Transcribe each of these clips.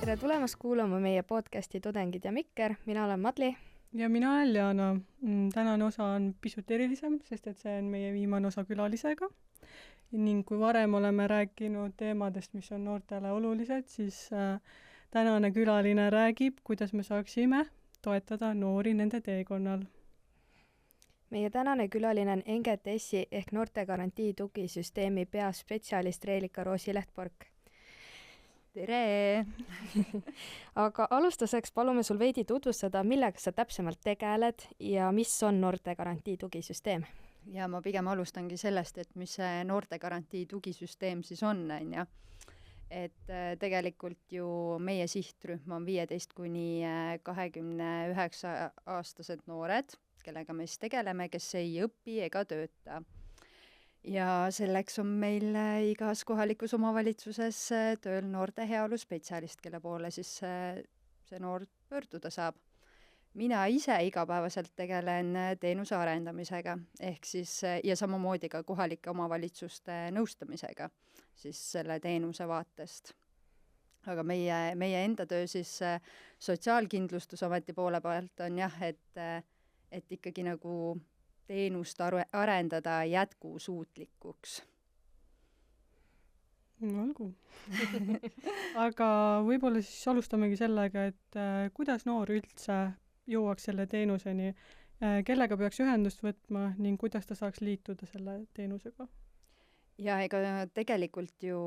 tere tulemast kuulama meie podcasti Tudengid ja Mikker, mina olen Madli. Ja mina olen Liana. Tänane osa on pisut erilisem, sest et see on meie viimane osa külalisega. Ning kui varem oleme rääkinud teemadest, mis on noortele olulised, siis tänane külaline räägib, kuidas me saaksime toetada noori nende teekonnal. Meie tänane külaline on NGTS-i ehk Noortegarantii tugisüsteemi peaspetsialist Reelika Roosi-Lehtpork. Tere! Aga alustuseks palume sul veidi tutvustada, millega sa täpsemalt tegeled ja mis on Noortegarantii tugisüsteem? Ja ma pigem alustangi sellest, et mis see Noortegarantii tugisüsteem siis on. Et tegelikult ju meie sihtrühm on 15 kuni 29 aastased noored, kellega me siis tegeleme, kes ei õpi ega tööta. Ja selleks on meil igas kohalikus omavalitsuses tööl noorte heaolu spetsialist, kelle poole siis see noor pöörduda saab. Mina ise igapäevaselt tegelen teenuse arendamisega, ehk siis, ja samamoodi ka kohalike omavalitsuste nõustamisega siis selle teenuse vaatest. Aga meie enda töö siis Sotsiaalkindlustusameti poole pealt on jah, et ikkagi nagu teenust arendada jätkusuutlikuks. No olgu. Aga võib-olla siis alustamegi sellega, et kuidas noor üldse jõuaks selle teenuseni, kellega peaks ühendust võtma ning kuidas ta saaks liituda selle teenusega? Ja ega tegelikult ju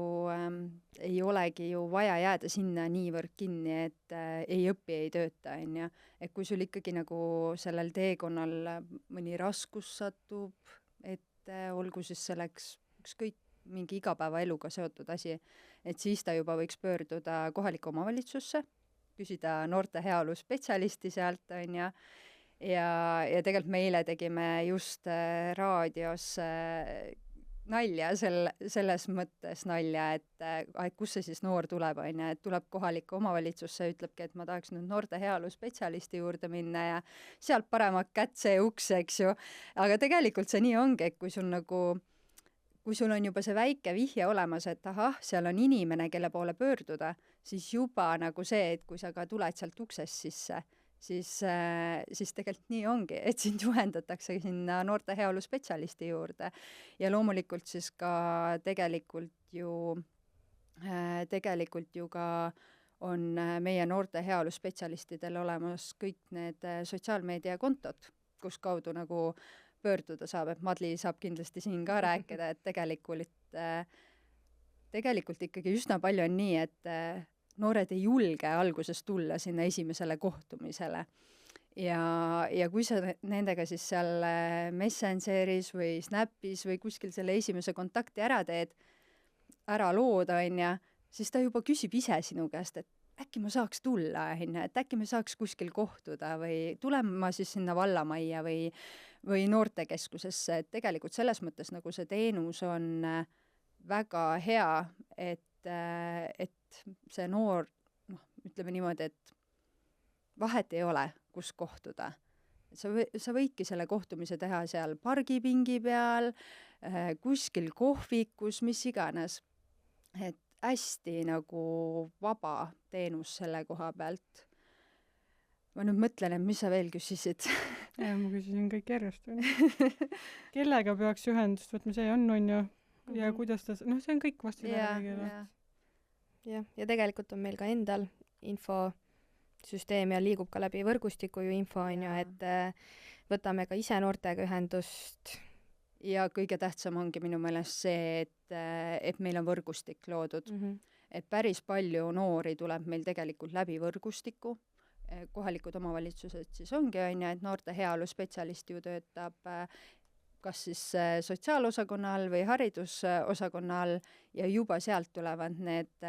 ei olegi ju vaja jääda sinna niivõrd kinni, et ei õpi, ei tööta. Et kui sul ikkagi nagu sellel teekonnal mõni raskus satub, et olgu siis selleks ükskõik mingi igapäevaeluga seotud asi, et siis ta juba võiks pöörduda kohalikku omavalitsusse, küsida noorte heaolu spetsialisti sealt, ja tegelikult me eile tegime just raadios nalja, selles mõttes nalja, et kus see siis noor tuleb, et tuleb kohalikku omavalitsusse, ütlebki, et ma tahaks nüüd noorte heaolu spetsialisti juurde minna ja sealt paremat kätt see uks, eks ju. Aga tegelikult see nii ongi, et kui sul on juba see väike vihje olemas, et ahah, seal on inimene, kelle poole pöörduda, siis juba nagu see, et kui sa ka tuled sealt uksest sisse, siis tegelikult nii ongi, et sind juhendatakse sinna noorte heaolu spetsialisti juurde. Ja loomulikult siis ka tegelikult ju ka on meie noorte heaolu spetsialistidel olemas kõik need sotsiaalmeediakontod, kus kaudu nagu pöörduda saab, et Madli saab kindlasti siin ka rääkida, et tegelikult ikkagi üsna palju on nii, et noored ei julge alguses tulla sinna esimesele kohtumisele. Ja kui sa nendega siis seal Messengeris või Snapis või kuskil selle esimese kontakti ära teed, ära looda, siis ta juba küsib ise sinu käest, et äkki ma saaks tulla, et äkki me saaks kuskil kohtuda või tulema ma siis sinna vallamajja või noortekeskusesse, et tegelikult selles mõttes nagu see teenus on väga hea, et see noor, ütleme niimoodi, et vahet ei ole, kus kohtuda. Sa võidki selle kohtumise teha seal pargipingi peal, kuskil kohvikus, mis iganes. Et hästi nagu vaba teenus selle koha pealt. Ma nüüd mõtlen, et mis sa veel küsisid? Ja, ma küsisin kõik järjest. Kellega peaks ühendust võtma, see on ju. Ja kuidas ta, see on kõik vastus ära kõigile. Ja tegelikult on meil ka endal infosüsteem ja liigub ka läbi võrgustiku ju info, et võtame ka ise noortega ühendust. Ja kõige tähtsam ongi minu meelest see, et meil on võrgustik loodud. Et päris palju noori tuleb meil tegelikult läbi võrgustiku. Kohalikud omavalitsused siis ongi, et noorte heaolu spetsialist ju töötab kas siis sotsiaalosakonna all või haridusosakonna all ja juba sealt tulevad need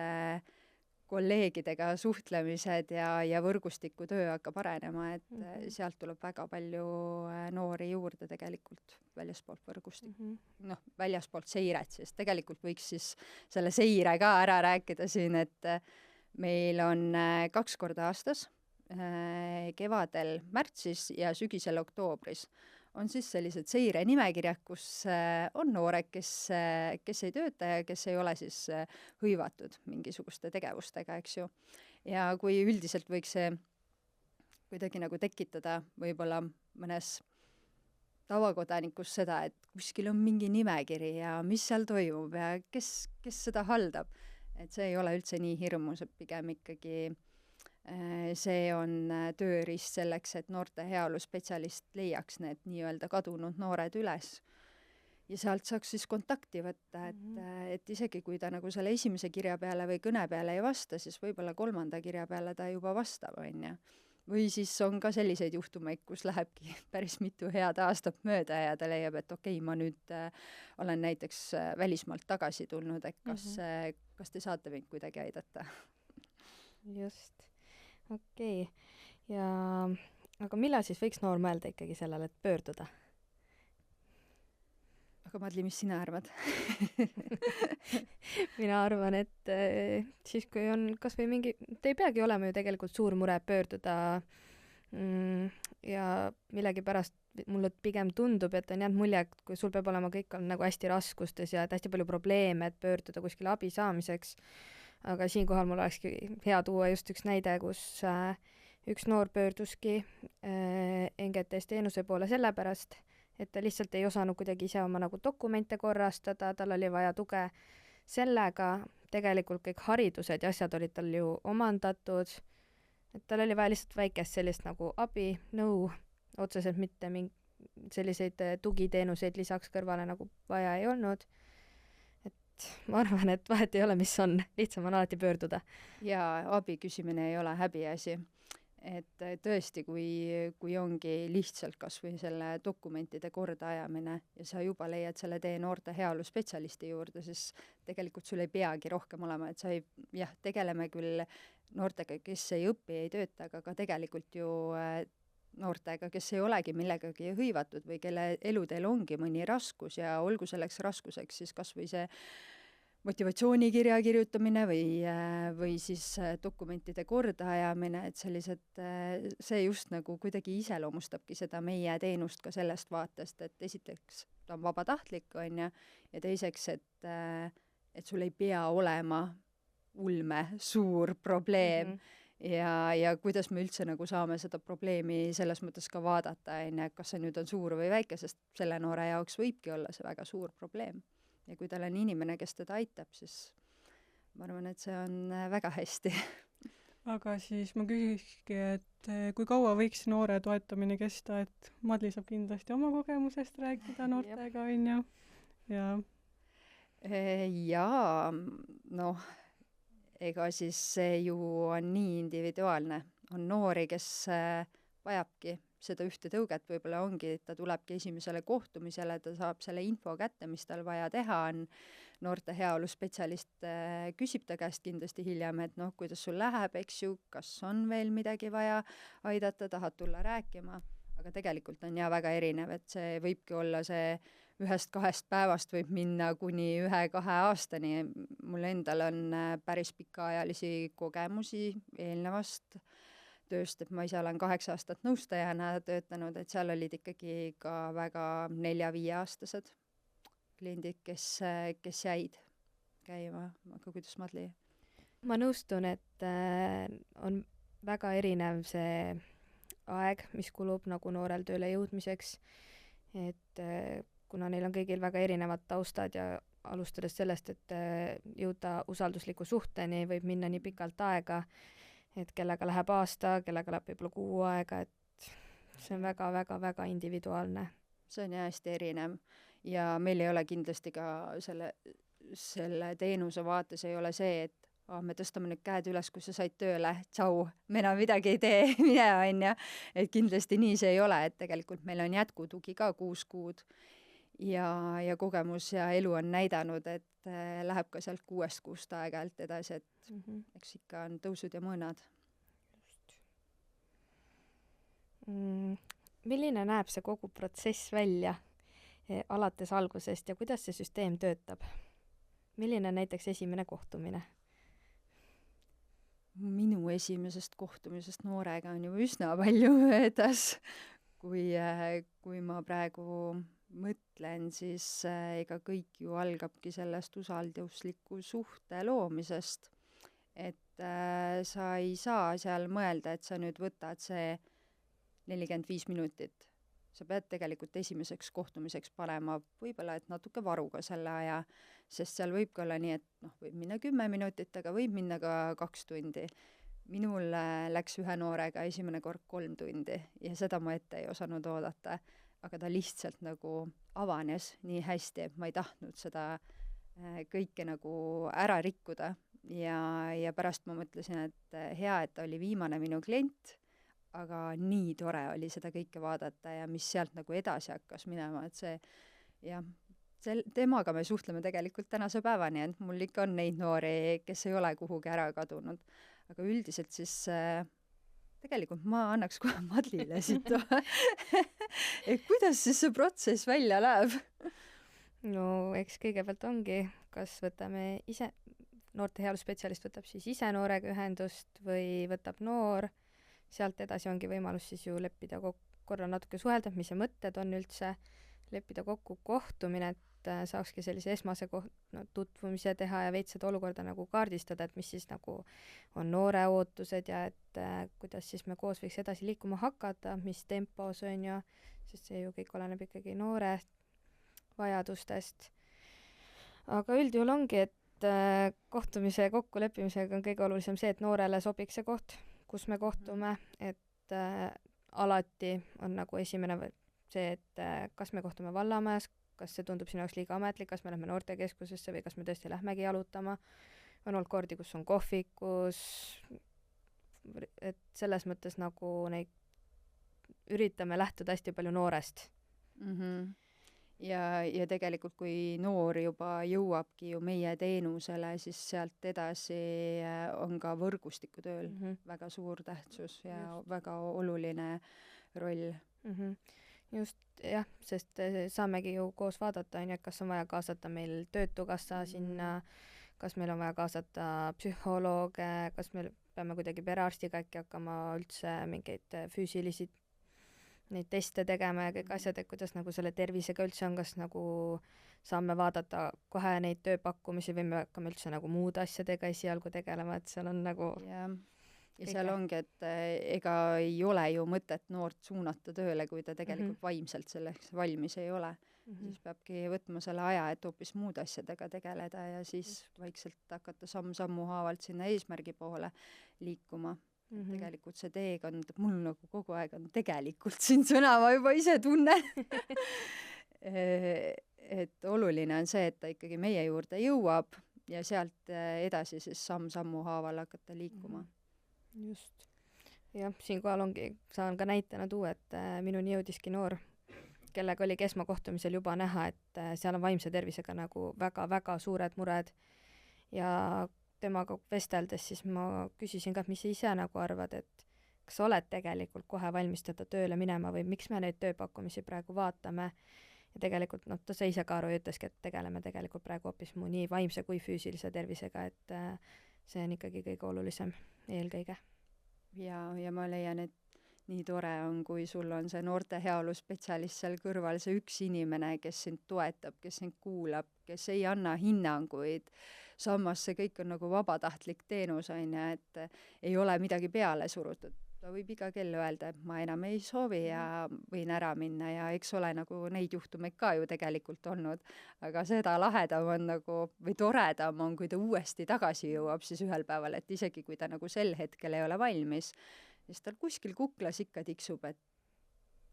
kolleegidega suhtlemised ja võrgustiku töö hakkab arenema, et sealt tuleb väga palju noori juurde tegelikult väljaspoolt võrgustikku. Väljaspoolt seiret, siis tegelikult võiks siis selle seire ka ära rääkida siin, et meil on 2 korda aastas, kevadel märtsis ja sügisel oktoobris on siis sellised seire nimekirjad, kus on noored, kes ei tööta ja kes ei ole siis hõivatud mingisuguste tegevustega, eks ju. ja kui üldiselt võiks see kuidagi nagu tekitada võib-olla mõnes tavakodanikus seda, et kuskil on mingi nimekiri ja mis seal toimub ja kes seda haldab. Et see ei ole üldse nii hirmus, et pigem ikkagi see on tööriist selleks, et noorte heaolu spetsialist leiaks need nii-öelda kadunud noored üles. Ja sealt saaks siis kontakti võtta, et isegi kui ta nagu selle esimese kirja peale või kõne peale ei vasta, siis võib-olla 3. kirja peale ta juba vastab, on ju. Või siis on ka selliseid juhtumeid, kus lähebki päris mitu head aastat mööda ja ta leiab, et okei, ma nüüd olen näiteks välismaalt tagasi tulnud, et kas te saate mind kuidagi aidata? Just, okei. Ja aga millal siis võiks noor mõelda ikkagi sellele, et pöörduda? Aga Madli, mis sina arvad? Mina arvan, et siis kui on kas või mingi, te ei peagi olema ju tegelikult suur mure pöörduda ja millegipärast mulle pigem tundub, et on jäänud mulje, et kui sul peab olema kõik on nagu hästi raskustes ja et hästi palju probleeme, et pöörduda kuskile abi saamiseks. Aga siinkohal mul olekski hea tuua just üks näide, kus üks noor pöörduski NGTS teenuse poole sellepärast, et ta lihtsalt ei osanud kuidagi ise oma nagu dokumente korrastada, tal oli vaja tuge sellega, tegelikult kõik haridused ja asjad olid tal ju omandatud, et tal oli vaja lihtsalt väikest sellist nagu abi, nõu, otseselt mitte selliseid tugiteenuseid lisaks kõrvale nagu vaja ei olnud. Et ma arvan, et vahet ei ole, mis on, lihtsam on alati pöörduda. Ja abi küsimine ei ole häbiasi. Et tõesti, kui ongi lihtsalt kas või selle dokumentide korda ajamine ja sa juba leiad selle tee noorte heaolu spetsialisti juurde, siis tegelikult sul ei peagi rohkem olema, et sa ei, jah, tegeleme küll noortega, kes ei õpi, ei tööta, aga ka tegelikult ju noortega, kes ei olegi millegagi hõivatud või kelle eluteel ongi mõni raskus ja olgu selleks raskuseks siis kas või see motivatsioonikirja kirjutamine või siis dokumentide kordaajamine, et see just nagu kuidagi iseloomustabki seda meie teenust ka sellest vaatest, et esiteks ta on vabatahtlik, on ja teiseks, et sul ei pea olema ulme suur probleem ja kuidas me üldse nagu saame seda probleemi selles mõttes ka vaadata, on ja kas see nüüd on suur või väike, sest selle noore jaoks võibki olla see väga suur probleem. Ja kui tal on inimene, kes teda aitab, siis ma arvan, et see on väga hästi. Aga siis ma küsiski, et kui kaua võiks noore toetamine kesta, et Madli saab kindlasti oma kogemusest rääkida noortega, on ju? Jaa, noh, ega siis see ju on nii individuaalne. On noori, kes vajabki seda ühte tõuget, võib-olla ongi, et ta tulebki esimesele kohtumisele, ta saab selle info kätte, mis tal vaja teha on. Noorte heaolu spetsialist küsib ta käest kindlasti hiljem, et noh, kuidas sul läheb, eks ju, kas on veel midagi vaja aidata, tahad tulla rääkima, aga tegelikult on väga erinev, et see võibki olla see 1-2 päevast võib minna kuni 1-2 aastani. Mul endal on päris pikaajalisi kogemusi eelnevast tööst, et ma ise olen 8 aastat nõustajana töötanud, et seal olid ikkagi ka väga 4-5 aastased kliendid, kes jäid käima. Aga kuidas, Madli? Ma nõustun, et on väga erinev see aeg, mis kulub nagu noorel tööle jõudmiseks, et kuna neil on kõigil väga erinevad taustad ja alustades sellest, et jõuda usaldusliku suhteni võib minna nii pikalt aega, et kellega läheb aasta, kellega läheb võib-olla 6 aega, et see on väga-väga-väga individuaalne. See on hästi erinev ja meil ei ole kindlasti ka selle teenuse vaates ei ole see, et me tõstame nüüd käed üles, kui sa said tööle, tšau, me enam midagi ei tee, mine on ja. Et kindlasti nii see ei ole, et tegelikult meil on jätkutugi ka 6 kuud ja kogemus ja elu on näidanud, et läheb ka sealt 6 kuust aeg-ajalt edasi, et eks ikka on tõusud ja mõõnad. Milline näeb see kogu protsess välja alates algusest ja kuidas see süsteem töötab? Milline on näiteks esimene kohtumine? Minu esimesest kohtumisest noorega on juba üsna palju möödas. Kui ma praegu mõtlen, siis ega kõik ju algabki sellest usaldusliku suhte loomisest. et sa ei saa seal mõelda, et sa nüüd võtad see 45 minutit. Sa pead tegelikult esimeseks kohtumiseks panema võib-olla, et natuke varuga selle aja, sest seal võibki olla nii, et võib minna 10 minutit, aga võib minna ka 2 tundi. Minul läks ühe noorega esimene kord 3 tundi ja seda ma ette ei osanud oodata, aga ta lihtsalt nagu avanes nii hästi, et ma ei tahtnud seda kõike nagu ära rikkuda ja pärast ma mõtlesin, et hea, et ta oli viimane minu klient, aga nii tore oli seda kõike vaadata ja mis sealt nagu edasi hakkas minema, et see jah, temaga me suhtleme tegelikult tänase päevani, et mul ikka on neid noori, kes ei ole kuhugi ära kadunud, aga üldiselt siis tegelikult ma annaks kohe Madlile siit et kuidas siis see protsess välja läheb? No eks kõigepealt ongi, kas võtame ise, noorte heaolusspetsialist võtab siis ise noorega ühendust või võtab noor. Sealt edasi ongi võimalus siis ju leppida korra natuke suhelda, mis see mõtted on üldse, leppida kokku kohtumine, et saakski sellise esmase tutvumise teha ja veits seda olukorda nagu kaardistada, et mis siis nagu on noore ootused ja et kuidas siis me koos võiks edasi liikuma hakata, mis tempos on ju, sest see ju kõik oleneb ikkagi noore vajadustest. Aga üldjuhul ongi, et kohtumise kokkuleppimisega on kõige olulisem see, et noorele sobiks see koht, kus me kohtume, et alati on nagu esimene see, et kas me kohtume vallamajas, kas see tundub sinu jaoks liiga ametlik, kas me lähme noortekeskusesse või kas me tõesti lähmegi jalutama. On olnud kordi, kus on kohvikus, et selles mõttes nagu neid üritame lähtuda hästi palju noorest. Ja tegelikult, kui noor juba jõuabki ju meie teenusele, siis sealt edasi on ka võrgustikutööl väga suur tähtsus ja väga oluline roll. Just, jah, sest saamegi ju koos vaadata, et kas on vaja kaasata meil töötukassa sinna, kas meil on vaja kaasata psühholooge, kas me peame kuidagi perearstiga äkki hakkama üldse mingeid füüsilisi neid teste tegema ja kõik asjad, et kuidas nagu selle tervisega üldse on, kas nagu saame vaadata kohe neid tööpakkumisi või me hakkame üldse nagu muude asjadega esialgu tegelema, et seal on nagu ja seal ongi, et ega ei ole ju mõtet noort suunata tööle, kui ta tegelikult vaimselt selleks valmis ei ole. Siis peabki võtma selle aja, et hoopis muude asjadega tegeleda ja siis vaikselt hakata samm-sammu haavalt sinna eesmärgi poole liikuma. Tegelikult see teekond, mul nagu kogu aeg on tegelikult siin sõna, ma juba ise tunnen et oluline on see, et ta ikkagi meie juurde jõuab ja sealt edasi siis samm-sammu haaval hakata liikuma. Just. Jah, siinkohal ongi, saan ka näitena tuua, et minuni jõudiski noor, kellega oligi esmakohtumisel juba näha, et seal on vaimse tervisega nagu väga-väga suured mured ja temaga vesteldes siis ma küsisin ka, et mis sa ise nagu arvad, et kas sa oled tegelikult kohe valmis teda tööle minema või miks me neid tööpakkumisi praegu vaatame. Ja tegelikult, ta sai ise ka aru ja ütleski, et tegeleme tegelikult praegu hoopis mu nii vaimse kui füüsilise tervisega, et see on ikkagi kõige olulisem eelkõige. Ja ma leian, et nii tore on, kui sul on see noorte heaoluspetsialist seal kõrval, see üks inimene, kes sind toetab, kes sind kuulab, kes ei anna hinnanguid. Samas see kõik on nagu vabatahtlik teenus, et ei ole midagi peale surutud. Ta võib iga kell öelda, et ma enam ei soovi ja võin ära minna ja eks ole nagu neid juhtumeid ka ju tegelikult olnud. Aga seda lahedam on nagu, või toredam on, kui ta uuesti tagasi jõuab siis ühel päeval, et isegi kui ta nagu sel hetkel ei ole valmis, siis tal kuskil kuklas ikka tiksub, et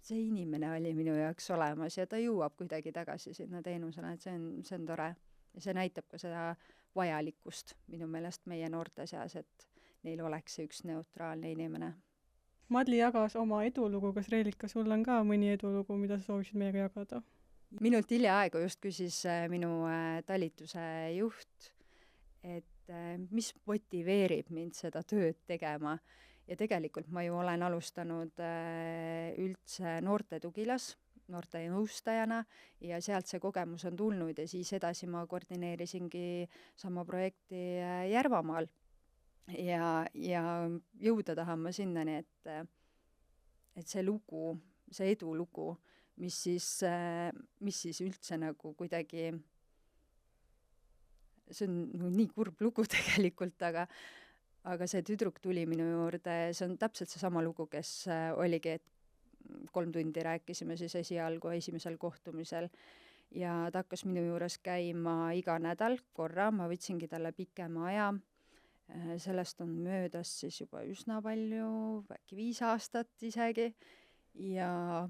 see inimene oli minu jaoks olemas ja ta jõuab kuidagi tagasi sinna teenusele, et see on tore. Ja see näitab ka seda vajalikkust minu meelest meie noorte seas, et neil oleks see üks neutraalne inimene. Madli jagas oma edulugu, kas Reelika, sul on ka mõni edulugu, mida sa soovisid meiega jagada? Minult hiljaaegu just küsis minu talituse juht, et mis motiveerib mind seda tööd tegema. Ja tegelikult ma ju olen alustanud üldse noorte tugilas, noorte nõustajana ja sealt see kogemus on tulnud ja siis edasi ma koordineerisingi sama projekti Järvamaal ja jõuda tahan ma sinnani, et see lugu, see edulugu, mis siis üldse nagu kuidagi, see on nii kurb lugu tegelikult, aga see tüdruk tuli minu juurde, see on täpselt seesama lugu, kes oligi, et 3 tundi rääkisime siis esialgu esimesel kohtumisel ja ta hakkas minu juures käima iga nädal korra, ma võtsingi talle pikema aja. Sellest on möödas siis juba üsna palju, äkki 5 aastat isegi ja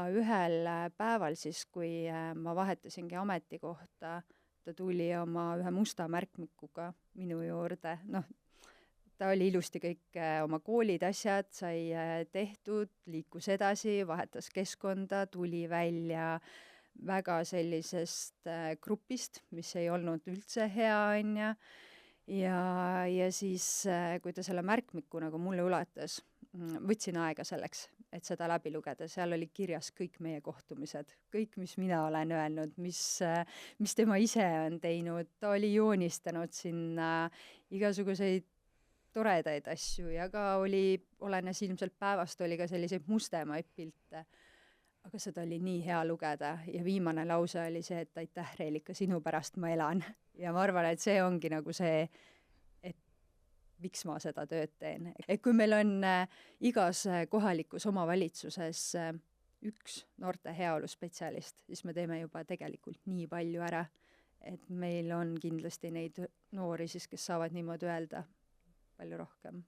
ühel päeval siis, kui ma vahetasingi ametikohta, ta tuli oma ühe musta märkmikuga minu juurde, noh, ta oli ilusti kõik oma koolid, asjad sai tehtud, liikus edasi, vahetas keskkonda, tuli välja väga sellisest grupist, mis ei olnud üldse hea, onja. Ja siis, kui ta selle märkmiku nagu mulle ulatas, võtsin aega selleks, et seda läbi lugeda, seal oli kirjas kõik meie kohtumised, kõik, mis mina olen öelnud, mis tema ise on teinud, ta oli joonistanud sinna igasuguseid toredaid asju ja ka olenes ilmselt päevast, oli ka selliseid mustemaid pilte. Aga seda oli nii hea lugeda ja viimane lause oli see, et aitäh, Reelika, sinu pärast ma elan. Ja ma arvan, et see ongi nagu see, et miks ma seda tööd teen. Et kui meil on igas kohalikus omavalitsuses üks noorte heaolu spetsialist, siis me teeme juba tegelikult nii palju ära, et meil on kindlasti neid noori siis, kes saavad niimoodi öelda palju rohkem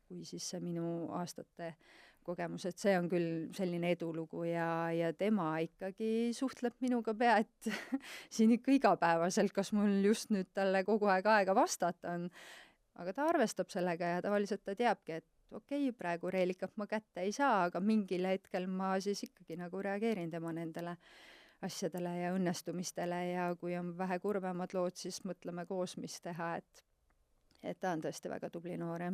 kui siis see minu aastate kogemus, et see on küll selline edulugu ja tema ikkagi suhtleb minuga pea, et siin ikka igapäevaselt, kas mul just nüüd talle kogu aega vastata on, aga ta arvestab sellega ja tavaliselt ta teabki, et okei, praegu Reelikat ma kätte ei saa, aga mingil hetkel ma siis ikkagi nagu reageerin tema nendele asjadele ja õnnestumistele ja kui on vähe kurbemad lood, siis mõtleme koos, mis teha, et ta on tõesti väga tubli noor, jah.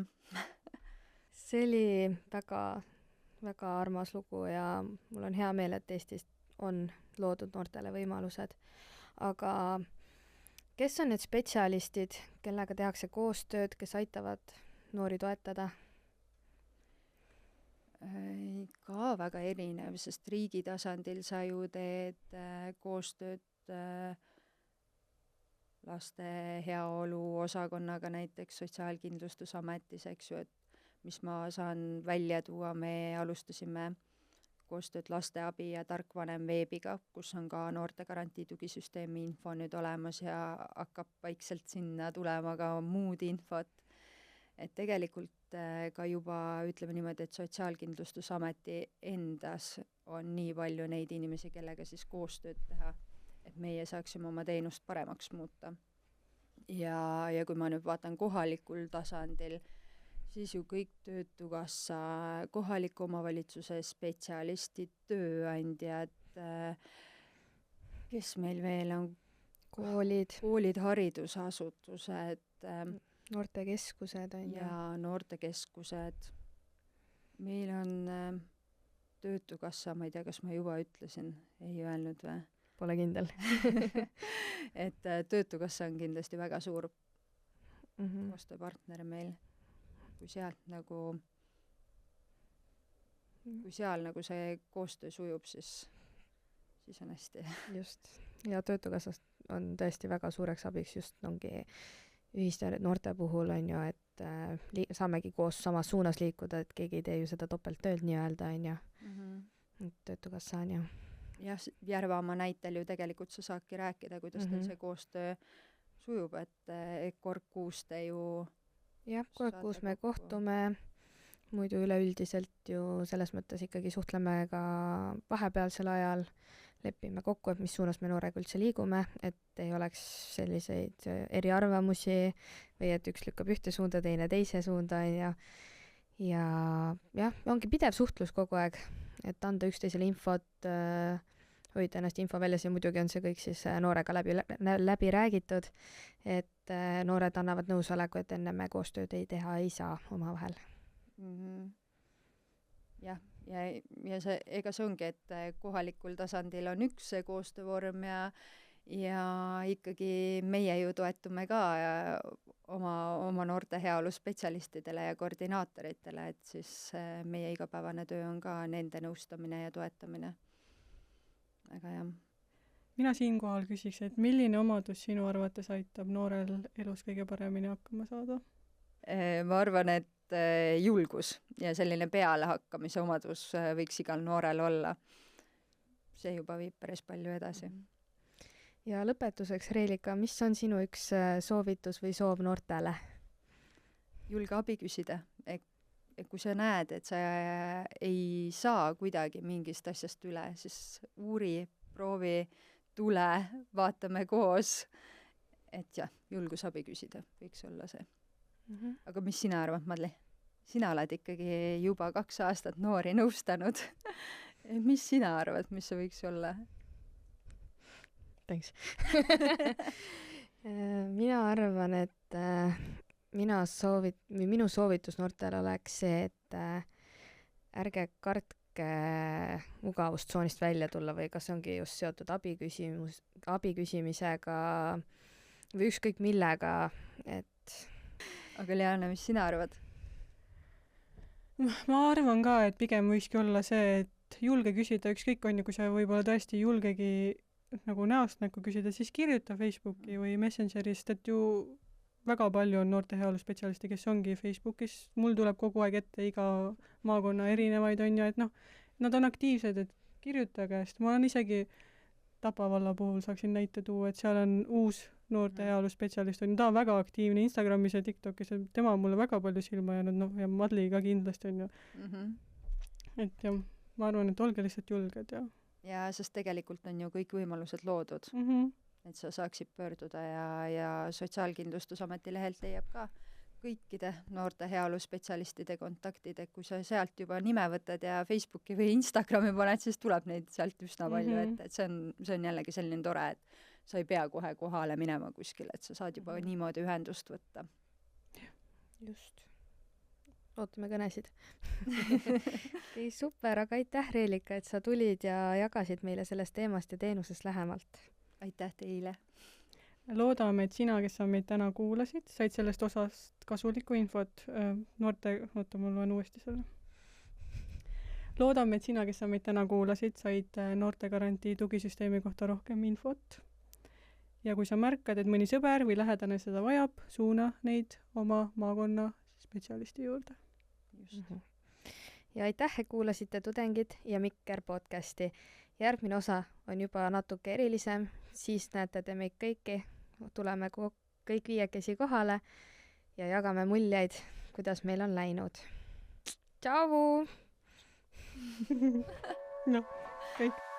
See oli väga armas lugu ja mul on hea meel, et Eestis on loodud noortele võimalused. Aga kes on need spetsialistid, kellega tehakse koostööd, kes aitavad noori toetada? Ka väga erinev, sest riigi tasandil sa ju teed koostööd laste heaolu osakonnaga näiteks Sotsiaalkindlustusametis, eks ju, et mis ma saan välja tuua, me alustasime koostööd Lasteabi ja Tarkvanem veebiga, kus on ka noortegarantii tugisüsteemi info nüüd olemas ja hakkab vaikselt sinna tulema ka muud infot. Et tegelikult ka juba ütleme niimoodi, et Sotsiaalkindlustusameti endas on nii palju neid inimesi, kellega siis koostööd teha, et meie saaksime oma teenust paremaks muuta. Ja kui ma nüüd vaatan kohalikul tasandil, siis ju kõik Töötukassa, kohaliku omavalitsuse spetsialistid, tööandjad, kes meil veel on? Koolid, haridusasutused, noortekeskused on ja noortekeskused. Meil on Töötukassa, ma ei tea, kas ma juba ütlesin, ei öelnud või? Pole kindel. Et Töötukassa on kindlasti väga suur koostööpartner meil. Kui seal nagu see koostöö sujub, siis on hästi. Just. Ja Töötukassast on tõesti väga suureks abiks just ongi ühiste noorte puhul on ju, et saamegi koos samas suunas liikuda, et keegi ei tee ju seda topelttööd nii-öelda on ju. Töötukassa on ju. Jah, Järvamaa näitel ju tegelikult sa saadki rääkida, kuidas teil see koostöö sujub, et Kork6 te ju jah, Kork6 me kohtume, muidu üleüldiselt ju selles mõttes ikkagi suhtleme ka vahepealsel ajal, lepime kokku, et mis suunas me noorega üldse liigume, et ei oleks selliseid eriarvamusi või et üks lükkab ühte suunda, teine teise suunda ja jah, ongi pidev suhtlus kogu aeg, et anda üksteisele infot, hoida ennast info väljas ja muidugi on see kõik siis noorega läbi räägitud, et noored annavad nõusoleku, et enne me koostööd teha ei saa omavahel. Jah, ja see, ega see ongi, et kohalikul tasandil on üks see koostöövorm ja ikkagi meie ju toetume ka oma noorte heaolu spetsialistidele ja koordinaatoritele, et siis meie igapäevane töö on ka nende nõustamine ja toetamine. Aga jah. mina siinkohal küsiks, et milline omadus sinu arvates aitab noorel elus kõige paremini hakkama saada? Ma arvan, et julgus ja selline pealehakkamise omadus võiks igal noorel olla. See juba viib päris palju edasi. Ja lõpetuseks, Reelika, mis on sinu üks soovitus või soov noortele? Julge abi küsida. Kui sa näed, et sa ei saa kuidagi mingist asjast üle, siis uuri, proovi, tule, vaatame koos. Et jah, julgus abi küsida võiks olla see. Aga mis sina arvad, Madli? Sina oled ikkagi juba 2 aastat noori nõustanud. Mis sina arvad, mis see võiks olla? Thanks. Mina arvan, et minu soovitus noortele oleks see, et ärge kartke mugavustsoonist välja tulla või kas ongi just seotud abi küsimisega või ükskõik millega, et Aga Liana, mis sina arvad? Ma arvan ka, et pigem võikski olla see, et julge küsida, ükskõik on ju, kui sa võib-olla tõesti julgegi nagu näost näkku küsida, siis kirjuta Facebooki või Messengerist, et ju väga palju on noorte heaolu spetsialisti, kes ongi Facebookis. Mul tuleb kogu aeg ette iga maakonna erinevaid on ja et noh, nad on aktiivsed, et kirjutage, sest ma olen isegi Tapa valla puhul saaksin näite tuua, et seal on uus noorte heaolu spetsialist on, ta on väga aktiivne Instagramis ja TikTokis, tema on mulle väga palju silma jäänud, noh, ja Madli ka kindlasti on ju. Et jah, ma arvan, et olge lihtsalt julged ja. Ja sest tegelikult on ju kõik võimalused loodud, et sa saaksid pöörduda ja Sotsiaalkindlustusameti lehelt leiab ka kõikide noorte heaolu spetsialistide kontaktid, et kui sa sealt juba nime võtad ja Facebooki või Instagrami paned, siis tuleb neid sealt üsna palju, et see on jällegi selline tore, et sa ei pea kohe kohale minema kuskile, et sa saad juba niimoodi ühendust võtta. Just. Ootame kõnesid. Okay, super, aga aitäh, Reelika, et sa tulid ja jagasid meile sellest teemast ja teenusest lähemalt. Aitäh teile. Loodame, et sina, kes sa meid täna kuulasid, said sellest osast kasulikku infot noorte... Oota, ma loen uuesti selle. Loodame, et sina, kes sa meid täna kuulasid, said noortegarantii tugisüsteemi kohta rohkem infot. Ja kui sa märkad, et mõni sõber või lähedane seda vajab, suuna neid oma maakonna spetsialisti juurde. Just. Ja aitäh, et kuulasite Tudengid ja Mikker podcasti. Järgmine osa on juba natuke erilisem, siis näete te meid kõiki, tuleme kõik 5 kohale ja jagame muljeid, kuidas meil on läinud. Tšau! No, kõik.